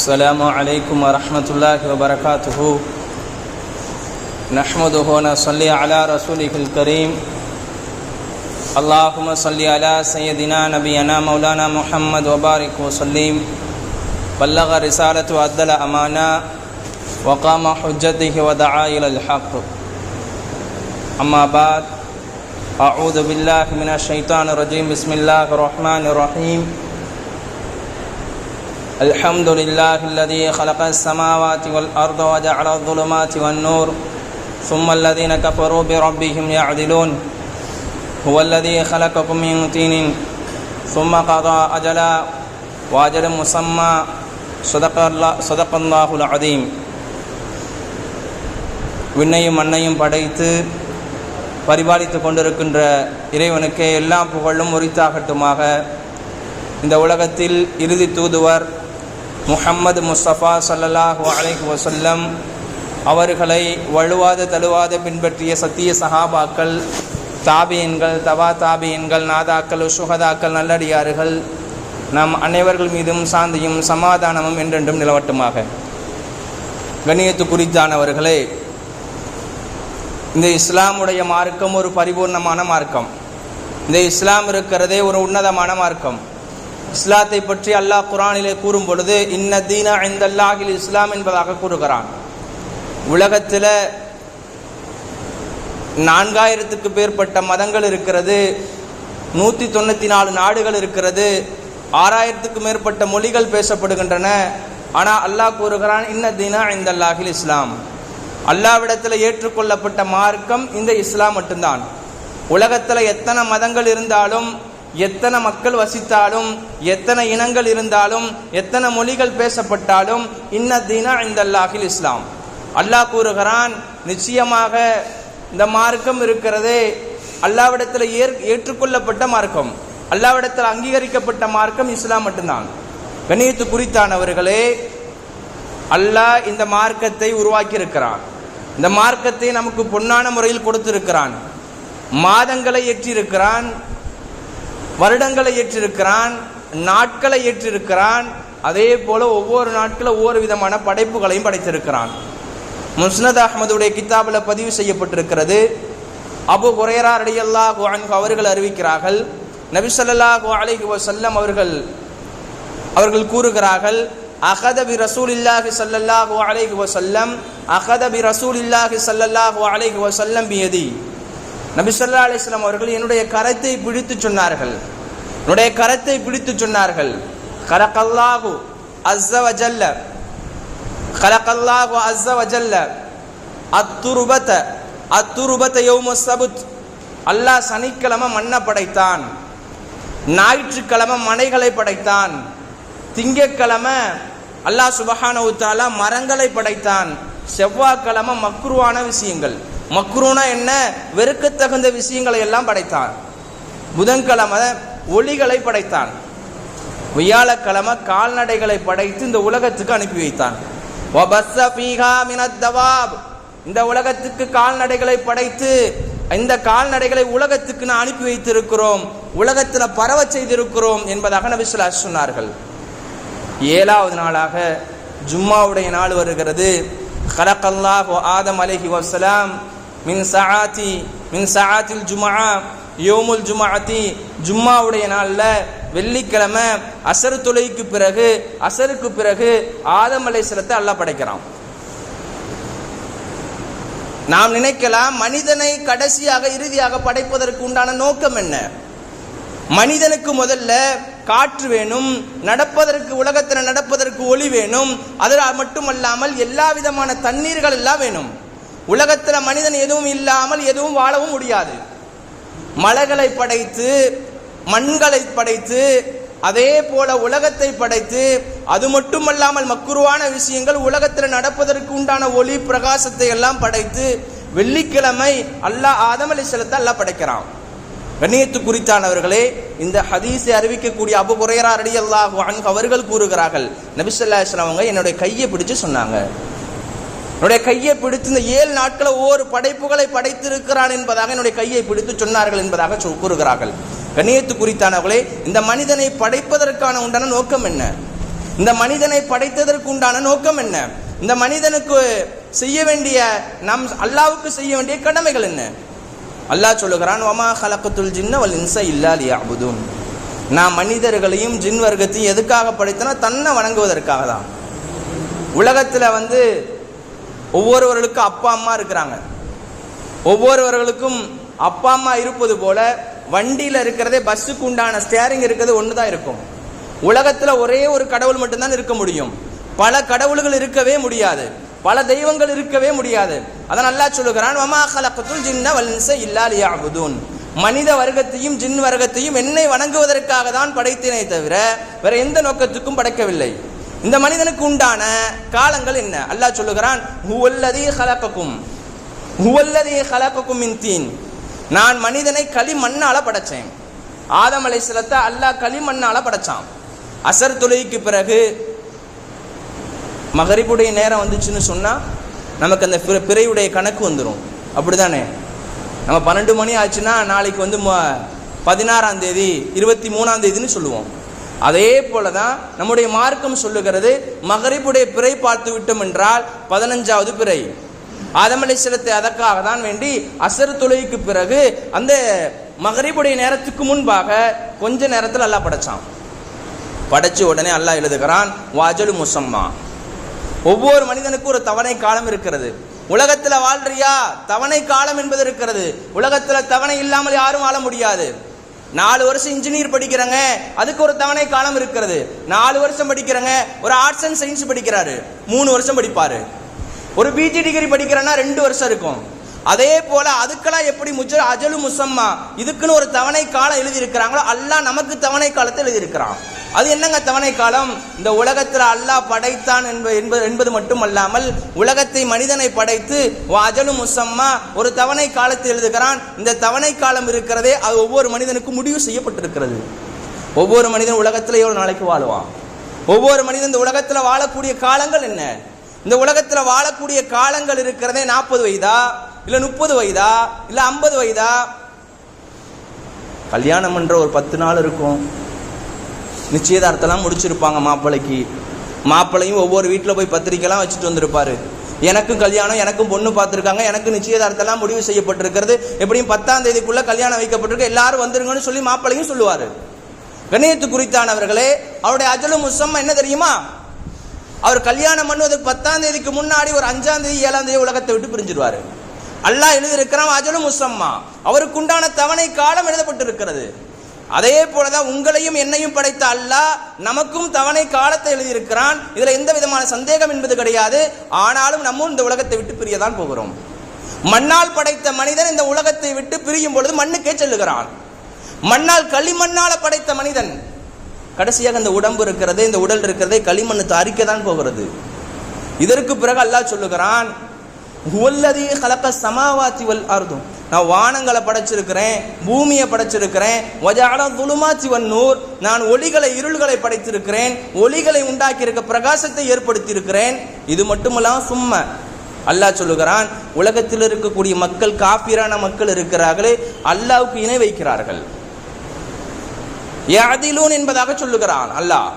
السلام عليكم ورحمة الله وبركاته. نحمده ونصلي على رسوله الكريم. اللهم صل على سيدنا نبينا مولانا محمد وبارك وسلم. بلغ رسالة وأدى الأمانة وقام حجته ودعا إلى الحق. أما بعد، أعوذ بالله من الشيطان الرجيم. بسم الله الرحمن الرحيم. الحمد لله الذي خلق السماوات والأرض وجعل الظلمات والنور ثم الذين كفروا بربهم يعدلون. هو الذي خلقكم من طين ثم قضى أجلا وأجل مسمى. صدق الله العظيم. விண்ணையும் மண்ணையும் படைத்து பரிபாலித்து கொண்டிருக்கின்ற இறைவனுக்கே எல்லா புகழும் உரித்தாகட்டுமாக. இந்த உலகத்தில் இறுதி தூதுவர் முஹம்மது முஸ்தபா ஸல்லல்லாஹு அலைஹி வஸல்லம் அவர்களை வழுவாத தழுவாத பின்பற்றிய சத்திய சஹாபாக்கள், தாபியன்கள், தவா தாபியன்கள், நாதாக்கள், சுஹதாக்கள், நல்லடியார்கள் நம் அனைவர்கள் மீதும் சாந்தியும் சமாதானமும் என்றென்றும் நிலவட்டுமாக. கண்ணியத்து குறித்தானவர்களே, இந்த இஸ்லாமுடைய மார்க்கம் ஒரு பரிபூர்ணமான மார்க்கம். இந்த இஸ்லாம் இருக்கிறதே ஒரு உன்னதமான மார்க்கம். இஸ்லாத்தை பற்றி அல்லாஹ் குர்ஆனிலே கூறும் பொழுது இன்ன தீன இன்தல்லாஹில் இஸ்லாம் என்பதாக கூறுகிறான். உலகத்தில் 4000க்கு மேற்பட்ட மதங்கள் இருக்கிறது, 194 நாடுகள் இருக்கிறது, 6000க்கு மேற்பட்ட மொழிகள் பேசப்படுகின்றன. ஆனால் அல்லாஹ் கூறுகிறான் இன்ன தீன இன்தல்லாஹில் இஸ்லாம். அல்லாஹ்விடத்தில் ஏற்றுக்கொள்ளப்பட்ட மார்க்கம் இந்த இஸ்லாம் மட்டும்தான். உலகத்தில் எத்தனை மதங்கள் இருந்தாலும், எத்தனை மக்கள் வசித்தாலும், எத்தனை இனங்கள் இருந்தாலும், எத்தனை மொழிகள் பேசப்பட்டாலும் இன்ன தீனா இன்தல்லாஹில் இஸ்லாம். அல்லாஹ் கூறுகிறான், நிச்சயமாக இந்த மார்க்கம் இருக்கிறதே அல்லாஹ்விடத்தில் ஏற்றுக்கொள்ளப்பட்ட மார்க்கம், அல்லாஹ்விடத்தில் அங்கீகரிக்கப்பட்ட மார்க்கம் இஸ்லாம் மட்டும்தான். கண்ணியத்து குறித்தானவர்களே, அல்லாஹ் இந்த மார்க்கத்தை உருவாக்கி இருக்கிறான். இந்த மார்க்கத்தை நமக்கு பொன்னான முறையில் கொடுத்திருக்கிறான். மாதங்களை ஏற்றிருக்கிறான், வருடங்களை ஏற்றிருக்கிறான், நாட்களை ஏற்றிருக்கிறான். அதே போல ஒவ்வொரு நாட்களும் ஒவ்வொரு விதமான படைப்புகளையும் படைத்திருக்கிறான். முஸ்னத் அஹ்மதுடைய கிதாபில் பதிவு செய்யப்பட்டிருக்கிறது. அபு ஹுரைரா ரலியல்லாஹு அன்ஹு அவர்கள் அறிவிக்கிறார்கள், நபி ஸல்லல்லாஹு அலைஹி வஸல்லம் அவர்கள் கூறுகிறார்கள், அகத பி ரசூலில்லாஹி ஸல்லல்லாஹு அலைஹி வஸல்லம் அகத பி ரசூலில்லாஹி ஸல்லல்லாஹு அலைஹி வஸல்லம் பியதி. நபி ஸல்லல்லாஹு அலைஹி வஸல்லம் அவர்கள் என்னுடைய கரத்தை பிடித்து சொன்னார்கள், என்னுடைய கரத்தை பிடித்து சொன்னார்கள், கலகல்லாஹு அஸ்ஸ வஜல்ல கலகல்லாஹு அஸ்ஸ வஜல்ல அத்துருபத யௌமுஸ் சபுத். அல்லாஹ் சனிக்கிழமை மண்ணை படைத்தான், ஞாயிற்றுக்கிழமை மனைகளை படைத்தான், திங்கட்கிழமை அல்லாஹ் சுப்ஹானஹு வ தஆலா மரங்களை படைத்தான், செவ்வாய்க்கிழமை மக்ரூவான விஷயங்கள், மக்ரூனா என்ன, வெறுக்கத்தகுந்த விஷயங்களை எல்லாம் படைத்தான், புதன்கிழமை ஒளிகளை படைத்தான், வியாழக்கிழமை கால்நடைகளை படைத்து இந்த உலகத்துக்கு அனுப்பி வைத்தான். இந்த உலகத்துக்கு கால்நடைகளை படைத்து இந்த கால்நடைகளை உலகத்துக்கு நான் அனுப்பி வைத்திருக்கிறோம், உலகத்தில் பரவ செய்திருக்கிறோம் என்பதாக நபி ஸல்லல்லாஹு அலைஹி வஸல்லம் சொன்னார்கள். 7வது நாளாக ஜும்மாவுடைய நாள் வருகிறது. கலகல்லாஹு ஆதம் அலைஹி வஸலாம் மின் சஆத்தில் ஜும்ஆ யௌமுல் ஜும்ஆத்தி. ஜும்மாவுடைய நாளில் வெள்ளிக்கிழமை அசர் தொழுகைக்கு பிறகு, அசருக்கு பிறகு ஆதம் அலைஹிஸ்ஸலாத்தை அல்லாஹ் படைக்கிறான். நாம் நினைக்கலாம், மனிதனை கடைசியாக இறுதியாக படைப்பதற்கு உண்டான நோக்கம் என்ன? மனிதனுக்கு முதல்ல காற்று வேணும், நடப்பதற்கு, உலகத்தில் நடப்பதற்கு ஒளி வேணும், அது மட்டுமல்லாமல் எல்லா விதமான தண்ணீர்கள் எல்லாம் வேணும். உலகத்தில் மனிதன் எதுவும் இல்லாமல் எதுவும் வாழவும் முடியாது. மலைகளை படைத்து, மண்களை படைத்து, அதே போல உலகத்தை படைத்து, அது மட்டுமல்லாமல் மக்ரூவான விஷயங்கள், உலகத்தில் நடப்பதற்கு உண்டான ஒளி பிரகாசத்தை எல்லாம் படைத்து வெள்ளிக்கிழமை அல்லாஹ் ஆதம் அலைஹிஸ்ஸலாத்தை அல்லாஹ் படைக்கிறான். கண்ணியத்து குறித்தானவர்களே, இந்த ஹதீஸை அறிவிக்கக்கூடிய அபு ஹுரைரா ரலியல்லாஹு அன்ஹு அவர்கள் கூறுகிறார்கள், நபி ஸல்லல்லாஹு அலைஹி வஸல்லம் அவங்க என்னுடைய கையை பிடிச்சு சொன்னாங்க, என்னுடைய கையை பிடித்து இந்த 7 நாட்களை ஒவ்வொரு படைப்புகளை படைத்திருக்கிறான் என்பதாக என்னுடைய கையை பிடித்து சொன்னார்கள் என்பதாக கூறுகிறார்கள். கண்ணியத்து குறித்தானவர்களே, இந்த மனிதனை படைப்பதற்கான உண்டான நோக்கம் என்ன? இந்த மனிதனை படைத்ததற்கு உண்டான நோக்கம் என்ன? இந்த மனிதனுக்கு செய்ய வேண்டிய அல்லாஹ்வுக்கு செய்ய வேண்டிய கடமைகள் என்ன? அல்லாஹ் சொல்லுகிறான், வமா ஹலக்கத்துல் ஜின்ன வல் இன்ஸ இல்லா லியஅபுதூன். நான் மனிதர்களையும் ஜின் வர்க்கத்தையும் எதுக்காக படைத்தனா? தன்னை வணங்குவதற்காக தான். உலகத்தில் ஒவ்வொருவர்களுக்கும் அப்பா அம்மா இருக்கிறாங்க. ஒவ்வொருவர்களுக்கும் அப்பா அம்மா இருப்பது போல வண்டியில் இருக்கிறதே பஸ்ஸுக்கு உண்டான ஸ்டேரிங் இருக்கிறது ஒன்று தான் இருக்கும். உலகத்தில் ஒரே ஒரு கடவுள் மட்டும்தான் இருக்க முடியும். பல கடவுள்கள் இருக்கவே முடியாது, பல தெய்வங்கள் இருக்கவே முடியாது. அதான் அல்லாஹ் சொல்லுகிறான், வமா ஹலக்கத்துல் ஜின்ன வல் இன்ஸ இல்லா லியஅபுதூன். மனித வர்க்கத்தையும் ஜின் வர்க்கத்தையும் என்னை வணங்குவதற்காக தான் படைத்தேனே தவிர வேற எந்த நோக்கத்துக்கும் படைக்கவில்லை. இந்த மனிதனுக்கு உண்டான காலங்கள் என்ன? அல்லாஹ் சொல்லுகிறான், ஹுவல்லதீ ஹலகக்கும் மின் தீன். நான் மனிதனை களிமண்ணால படைச்சேன். ஆதம் அலைஹிஸ்ஸலாத்தை அல்லாஹ் களிமண்ணால படைச்சான். அசர் தொழுகைக்கு பிறகு மகரிபுடைய நேரம் வந்துச்சுன்னு சொன்னா நமக்கு அந்த பிறையுடைய கணக்கு வந்துடும். அப்படிதானே? நம்ம 12 மணி ஆச்சுன்னா நாளைக்கு 16ஆம் தேதி 23ஆம் தேதின்னு சொல்லுவோம். அதே போலதான் நம்முடைய மார்க்கம் சொல்லுகிறது, மகரிபுடைய பிறை பார்த்து விட்டோம் என்றால் 15வது பிறை. ஆதம் அலைஹிஸ்ஸலாத்தை அதற்காக தான் வேண்டி அசர் தொழுகைக்கு பிறகு அந்த மகரிபுடைய நேரத்துக்கு முன்பாக கொஞ்ச நேரத்தில் அல்லாஹ் படைச்சான். படைச்சு உடனே அல்லாஹ் எழுதுகிறான், வாஜலு முசம்மா. ஒவ்வொரு மனிதனுக்கும் ஒரு தவணை காலம் இருக்கிறது. உலகத்துல வாழ்றியா? தவணை காலம் என்பது இருக்கிறது. உலகத்துல தவணை இல்லாமல் யாரும் வாழ முடியாது. 4 வருஷம் இன்ஜினியர் படிக்கிறாங்க, அதுக்கு ஒரு தவணை காலம் இருக்கிறது. 4 வருஷம் படிக்கிறாங்க, ஒரு ஆர்ட்ஸ் அண்ட் சயின்ஸ் படிக்கிறாரு 3 வருஷம் படிப்பாரு. ஒரு பிஜி டிகிரி படிக்கிறேன்னா 2 வருஷம் இருக்கும். அதே போல அதுக்கெல்லாம் எப்படி அஜலு முசம்மா, இதுக்குன்னு ஒரு தவணை காலம் எழுதி இருக்கிறாங்களோ அல்லாஹ் நமக்கு தவணை காலத்தை எழுதி இருக்கிறான். அது என்னங்க தவணை காலம்? இந்த உலகத்தில் அல்லாஹ் படைத்தான் என்பது மட்டுமல்லாமல் உலகத்தை மனிதனை படைத்து அஜலு முசம்மா ஒரு தவணை காலத்தை எழுதுகிறான். இந்த தவணை காலம் இருக்கிறதே அது ஒவ்வொரு மனிதனுக்கும் முடிவு செய்யப்பட்டிருக்கிறது. ஒவ்வொரு மனிதன் உலகத்தில் எவ்வளவு நாளைக்கு வாழுவான்? ஒவ்வொரு மனிதன் இந்த உலகத்தில் வாழக்கூடிய காலங்கள் என்ன? இந்த உலகத்தில் வாழக்கூடிய காலங்கள் இருக்கிறதே 40 வயதா, இல்ல 30 வயதா, இல்ல 50 வயதா? கல்யாணம் என்ற ஒரு 10 நாள் இருக்கும். நிச்சயதார்த்தம்லாம் முடிச்சிருப்பாங்க மாப்பிள்ளைக்கு. மாப்பிள்ளையும் ஒவ்வொரு வீட்டில் போய் பத்திரிக்கைலாம் வச்சுட்டு வந்திருப்பாரு. எனக்கும் கல்யாணம், எனக்கும் பொண்ணு பார்த்துருக்காங்க, எனக்கு நிச்சயதார்த்தம்லாம் முடிவு செய்யப்பட்டிருக்கிறது, எப்படியும் 10ஆம் தேதிக்குள்ள கல்யாணம் வைக்கப்பட்டிருக்கு, எல்லாரும் வந்துருங்கன்னு சொல்லி மாப்பிள்ளையும் சொல்லுவாரு. கண்ணியத்து குறித்தானவர்களே, அவருடைய அஜலு முசம்மா என்ன தெரியுமா? அவர் கல்யாணம் பண்ணுவதற்கு 10ஆம் தேதிக்கு முன்னாடி ஒரு 5ஆம் தேதி 7ஆம் தேதி உலகத்தை விட்டு பிரிஞ்சிருவாரு. அல்லாஹ் எழுதியிருக்கிறான் அஜலு முசம்மா, அவருக்கு உண்டான தவணை காலம் எழுதப்பட்டிருக்கிறது. அதே போலதான் உங்களையும் என்னையும் படைத்த அல்லாஹ் நமக்கும் தவணை காலத்தை எழுதியிருக்கிறான். இதுல எந்த விதமான சந்தேகம் என்பது கிடையாது. ஆனாலும் நம்ம இந்த உலகத்தை விட்டு பிரியதான் போகிறோம். மண்ணால் படைத்த மனிதன் இந்த உலகத்தை விட்டு பிரியும் பொழுது மண்ணுக்கே செல்லுகிறான். மண்ணால் களிமண்ணால படைத்த மனிதன் கடைசியாக இந்த உடம்பு இருக்கிறது, இந்த உடல் இருக்கிறதே களிமண்ணு தாரிக்க தான் போகிறது. இதற்கு பிறகு அல்லாஹ் சொல்லுகிறான், ஹுவல்லதீ ஹலக ஸமாவாதி வல் அர்து. நான் வானங்களை படைச்சிருக்கிறேன், பூமியை படைச்சிருக்கிறேன். வஜஅல ஸுலுமாத்தி வன் நூர். நான் ஒளிகளை இருள்களை படைத்திருக்கிறேன், ஒளிகளை உண்டாக்கி இருக்க பிரகாசத்தை ஏற்படுத்தி இருக்கிறேன். இது மட்டுமல்லாம சும்மா அல்லாஹ் சொல்லுகிறான், உலகத்தில் இருக்கக்கூடிய மக்கள், காபிரான மக்கள் இருக்கிறார்களே, அல்லாஹ்வுக்கு இணை வைக்கிறார்கள். யஅதிலூன் என்பதாக சொல்லுகிறான் அல்லாஹ்.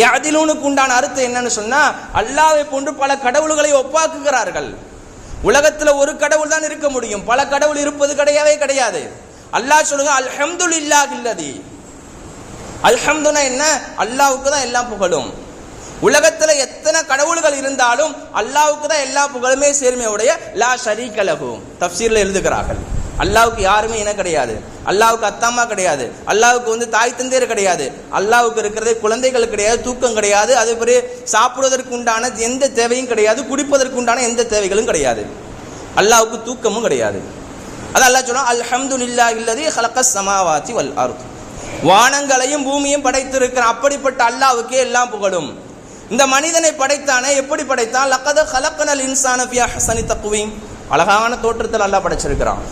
யஅதிலூனுக்கு உண்டான அர்த்தம் என்னன்னு சொன்னா, அல்லாஹ்வை போன்று பல கடவுள்களை ஒப்பாக்குகிறார்கள். உலகத்துல ஒரு கடவுள் தான் இருக்க முடியும், பல கடவுள் இருப்பது கிடையாது. அல்லாஹ் சொல்லுங்க, அல்ஹம்துலில்லாஹில்லதி. அல்ஹம்துனா என்ன? அல்லாஹ்வுக்கு தான் எல்லா புகழும். உலகத்துல எத்தனை கடவுள்கள் இருந்தாலும் அல்லாஹ்வுக்கு தான் எல்லா புகழுமே சேர்மையுடைய லா ஷரீக லஹு. தஃப்சீர்ல எழுதுகிறார்கள், அல்லாஹ்வுக்கு யாருமே இணை கிடையாது, அல்லாஹ்வுக்கு அத்தாமா கிடையாது, அல்லாஹ்வுக்கு தாய் தந்தையர் கிடையாது, அல்லாஹ்வுக்கு இருக்கிறதே குழந்தைகள் கிடையாது, தூக்கம் கிடையாது, அது பிறகு சாப்பிடுவதற்கு உண்டான எந்த தேவையும் கிடையாது, குடிப்பதற்கு உண்டான எந்த தேவைகளும் கிடையாது, அல்லாஹ்வுக்கு தூக்கமும் கிடையாது. அது அல்லாஹ் சொல்றான், அல்ஹம்துலில்லாஹில்லதி ஹலகஸ் ஸமாவாதி வல் அர்த். வானங்களையும் பூமியும் படைத்திருக்கிற அப்படிப்பட்ட அல்லாஹ்வுக்கே எல்லாம் புகழும். இந்த மனிதனை படைத்தானே, எப்படி படைத்தான்? லக்கத ஹலக்கனல் இன்சான ஃபி அஹ்ஸனி தக்வீம். அழகான தோற்றத்தில் அல்லாஹ் படைச்சிருக்கிறான்.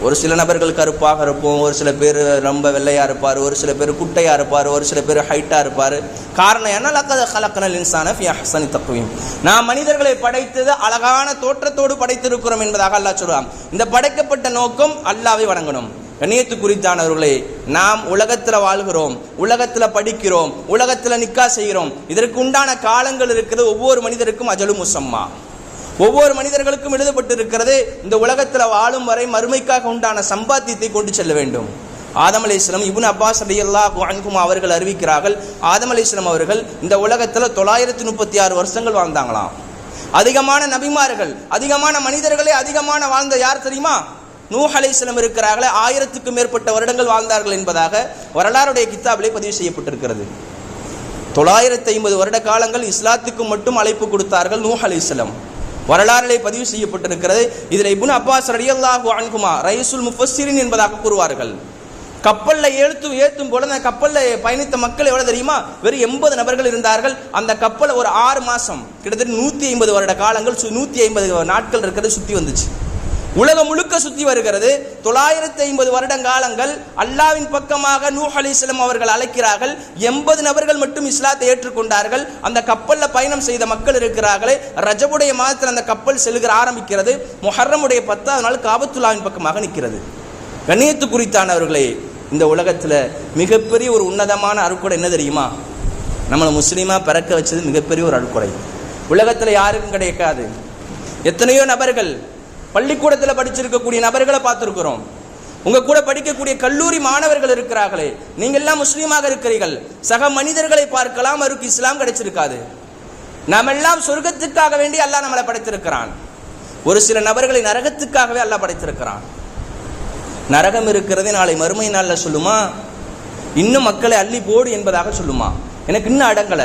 ஒரு சில நபர்கள் கருப்பாக இருப்போம், ஒரு சில பேர் ரொம்ப வெள்ளையா இருப்பார், ஒரு சில பேர் குட்டையா இருப்பார், ஒரு சில பேர் ஹைட்டா இருப்பார். காரணம் என்ன? லக்கத ஹலக்கனல் இன்சான ஃபி அஹ்ஸனி தக்வீம். நாம் மனிதர்களை படைத்தது அழகான தோற்றத்தோடு படைத்திருக்கிறோம் என்பதாக அல்லாஹ் சொல்றான். இந்த படைக்கப்பட்ட நோக்கம் அல்லாஹ்வை வணங்கணும். கண்ணியத்துக்குரித்தானவர்களே, நாம் உலகத்துல வாழ்கிறோம், உலகத்துல படிக்கிறோம், உலகத்துல நிக்கா செய்கிறோம். இதற்கு உண்டான காலங்கள் இருக்கிறது. ஒவ்வொரு மனிதருக்கும் அஜலு முசம்மா, ஒவ்வொரு மனிதர்களுக்கும் எழுதப்பட்டு இருக்கிறது. இந்த உலகத்துல வாழும் வரை மறுமைக்காக உண்டான சம்பாத்தியத்தை கொண்டு செல்ல வேண்டும். ஆதம் அலைஹிஸ்ஸலாம், இப்னு அப்பாஸ் ரலியல்லாஹு அன்ஹுமா அவர்கள் அறிவிக்கிறார்கள், ஆதம் அலைஹிஸ்ஸலாம் அவர்கள் இந்த உலகத்துல 936 வருஷங்கள் வாழ்ந்தாங்களாம். அதிகமான நபிமார்கள், அதிகமான மனிதர்களே அதிகமான வாழ்ந்த யார் தெரியுமா? நூஹ் அலைஹிஸ்ஸலாம் இருக்கிறார்களே, 1000க்கும் மேற்பட்ட வருடங்கள் வாழ்ந்தார்கள் என்பதாக வரலாறுடைய கித்தாபிலே பதிவு செய்யப்பட்டிருக்கிறது. 950 வருட காலங்கள் இஸ்லாத்துக்கு மட்டும் அழைப்பு கொடுத்தார்கள் நூஹ் அலைஹிஸ்ஸலாம். வரலாறிலே பதிவு செய்யப்பட்டிருக்கிறது. இதில் இப்னு அப்பாஸ் ரலியல்லாஹு அன்ஹுமா ரைசுல் முஃபஸ்ஸிரின் என்பதாக கூறுவார்கள். கப்பல்ல ஏற்றும் போல அந்த கப்பல்ல பயணித்த மக்கள் எவ்வளவு தெரியுமா? வெறும் 80 நபர்கள் இருந்தார்கள். அந்த கப்பலை ஒரு 6 மாசம், கிட்டத்தட்ட 150 வருட காலங்கள், 150 நாட்கள் இருக்கிறது, சுத்தி வந்துச்சு. உலகம் முழுக்க சுத்தி வருகிறது. 950 வருடங்காலங்கள் அல்லாவின் பக்கமாக நூஹ் அலைஹிஸ்ஸலாம் அவர்கள் அழைக்கிறார்கள். 80 நபர்கள் மட்டும் இஸ்லாத்தை ஏற்றுக்கொண்டார்கள். அந்த கப்பல்ல பயணம் செய்த மக்கள் இருக்கிறார்களே, ரஜபுடைய மாதத்தில் அந்த கப்பல் செல்கிற ஆரம்பிக்கிறது. முஹர்ரமுடைய 10வது நாள் காபத்துல்லாவின் பக்கமாக நிற்கிறது. கண்ணியத்துக்குரித்தானவர்களே, இந்த உலகத்துல மிகப்பெரிய ஒரு உன்னதமான அருட்கொடை என்ன தெரியுமா? நம்மளை முஸ்லீமா பிறக்க வச்சது மிகப்பெரிய ஒரு அருட்கொடை. உலகத்துல யாருக்கும் கிடைக்காது. எத்தனையோ நபர்கள் பள்ளிக்கூடத்தில் படிச்சிருக்கக்கூடிய நபர்களை பார்த்திருக்கிறோம். உங்க கூட படிக்கக்கூடிய கல்லூரி மாணவர்கள் இருக்கிறார்களே, நீங்க எல்லாம் முஸ்லீமாக இருக்கிறீர்கள். சக மனிதர்களை பார்க்கலாம், அவருக்கு இஸ்லாம் கிடைச்சிருக்காது. நாம் எல்லாம் சொர்க்கத்துக்காக வேண்டி அல்லாஹ் நம்மளை படைத்திருக்கிறான். ஒரு சில நபர்களை நரகத்துக்காகவே அல்லாஹ் படைத்திருக்கிறான். நரகம் இருக்கிறதே நாளை மறுமை நாள்ல சொல்லுமா, இன்னும் மக்களை அள்ளி போடு என்பதாக சொல்லுமா? எனக்கு இன்னும் அடங்கல.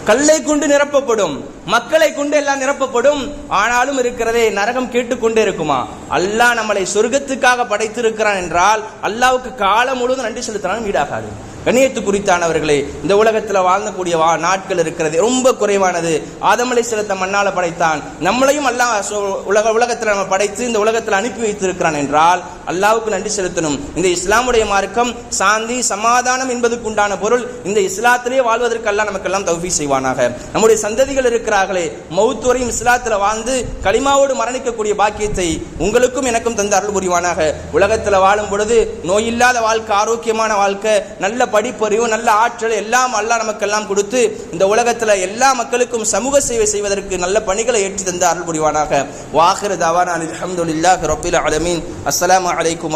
கல்லை கொண்டு நிரப்பப்படும், மக்களை கொண்டு எல்லாம் நிரப்பப்படும். ஆனாலும் இருக்கிறதே நரகம் கேட்டுக்கொண்டே இருக்குமா? அல்லாஹ் நம்மளை சொர்க்கத்துக்காக படைத்திருக்கிறான் என்றால் அல்லாஹ்வுக்கு காலம் முழுவதும் நன்றி செலுத்தினாலும் ஈடாகாது. கண்ணியத்துக்குரித்தானவர்களே, இந்த உலகத்தில் வாழ்ந்தக்கூடிய நாட்கள் இருக்கிறது ரொம்ப குறைவானது. ஆதம் அலைஹிஸ்ஸலாம் மண்ணால படைத்தான். நம்மளையும் அல்லாஹ் உலகத்தில் நம்ம படைத்து இந்த உலகத்தில் அனுப்பி வைத்திருக்கிறான் என்றால் அல்லாஹ்வுக்கு நன்றி செலுத்தணும். இந்த இஸ்லாமுடைய மார்க்கம் சாந்தி சமாதானம் என்பதுக்கு உண்டான பொருள். இந்த இஸ்லாத்திலே வாழ்வதற்கு அல்லாஹ் நமக்கெல்லாம் தௌஃபீக் செய்வானாக. நம்முடைய சந்ததிகள் இருக்கிறார்களே, மௌத் வரையும் இஸ்லாத்தில் வாழ்ந்து கலிமாவோடு மரணிக்கக்கூடிய பாக்கியத்தை உங்களுக்கும் எனக்கும் தந்து அருள் புரிவானாக. உலகத்தில் வாழும் பொழுது நோயில்லாத வாழ்க்கை, ஆரோக்கியமான வாழ்க்கை, நல்ல படிப்பறிவு, நல்ல ஆற்றல் எல்லாம் அல்லாஹ் நமக்கெல்லாம் கொடுத்து இந்த உலகத்தில் எல்லா மக்களுக்கும் சமூக சேவை செய்வதற்கு நல்ல பணிகளை ஏற்றி தந்து அருள் புரிவானாக. வாஹிரு தவானா அல்ஹம்துலில்லாஹி ரப்பில் ஆலமீன். அஸ்ஸலாமு அலைக்கும்.